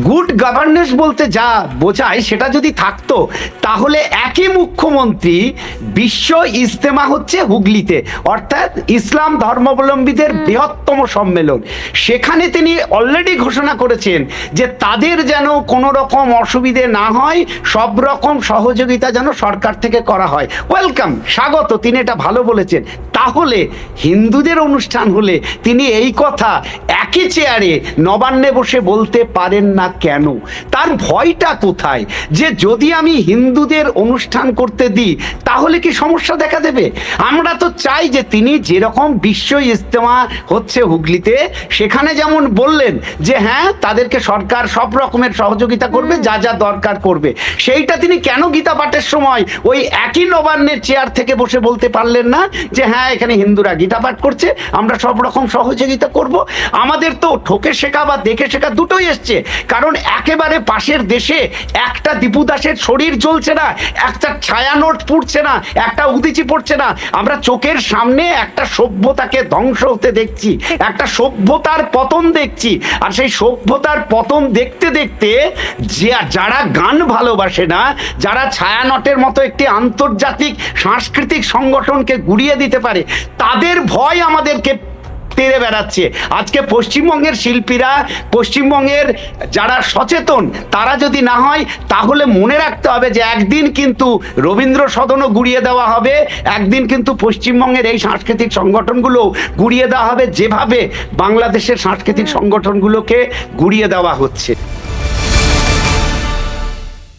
Good governance বলতে যা বোঝায় সেটা যদি থাকতো তাহলে একই মুখ্যমন্ত্রী বিশ্ব ইজতেমা হচ্ছে হুগলিতে, অর্থাৎ ইসলাম ধর্মাবলম্বীদের বৃহত্তম সম্মেলন, সেখানে তিনি অলরেডি ঘোষণা করেছেন যে তাদের যেন কোনো রকম অসুবিধে না হয়, সব রকম সহযোগিতা যেন সরকার থেকে করা হয়। ওয়েলকাম, স্বাগত, তিনি এটা ভালো বলেছেন। তাহলে হিন্দুদের অনুষ্ঠান হলে তিনি এই কথা একই চেয়ারে নবান্নে বসে বলতে পারেন না কেন? তার ভয়টা কোথায়? যে যদি আমি হিন্দুদের অনুষ্ঠান করতে দিই তাহলে কি সমস্যা দেখা দেবে? আমরা তো চাই যে তিনি যেরকম বিশ্ব ইজতেমা হচ্ছে হুগলিতে, সেখানে যেমন বললেন যে হ্যাঁ তাদেরকে সরকার সব রকমের সহযোগিতা করবে, যা যা দরকার করবে, সেইটা তিনি কেন গীতা পাঠের সময় ওই একই নবান্নের চেয়ার থেকে বসে বলতে পারলেন না যে হ্যাঁ এখানে হিন্দুরা গীতা পাঠ করছে, আমরা সব রকম সহযোগিতা করব? আমাদের তো ঠকে শেখা বা দেখে শেখা দুটোই এসছে, কারণ একেবারে পাশের দেশে একটা দীপু দাসের শরীর জ্বলছে না, একটা ছায়া নোট পুড়ছে না, একটা উদিচি পড়ছে না, আমরা চোখের সামনে একটা সভ্যতাকে ধ্বংস হতে দেখছি, একটা সভ্যতার পতন দেখছি। আর সেই সভ্যতার পতন দেখতে দেখতে যারা গান ভালোবাসে না, যারা ছায়ানটের মতো একটি আন্তর্জাতিক সাংস্কৃতিক সংগঠনকে গুড়িয়ে দিতে পারে, তাদের ভয় আমাদেরকে তেড়ে বেড়াচ্ছে। আজকে পশ্চিমবঙ্গের শিল্পীরা, পশ্চিমবঙ্গের যারা সচেতন, তারা যদি না হয় তাহলে মনে রাখতে হবে যে একদিন কিন্তু রবীন্দ্র সদনও গুড়িয়ে দেওয়া হবে, একদিন কিন্তু পশ্চিমবঙ্গের এই সাংস্কৃতিক সংগঠনগুলো গুড়িয়ে দেওয়া হবে, যেভাবে বাংলাদেশের সাংস্কৃতিক সংগঠনগুলোকে গুড়িয়ে দেওয়া হচ্ছে।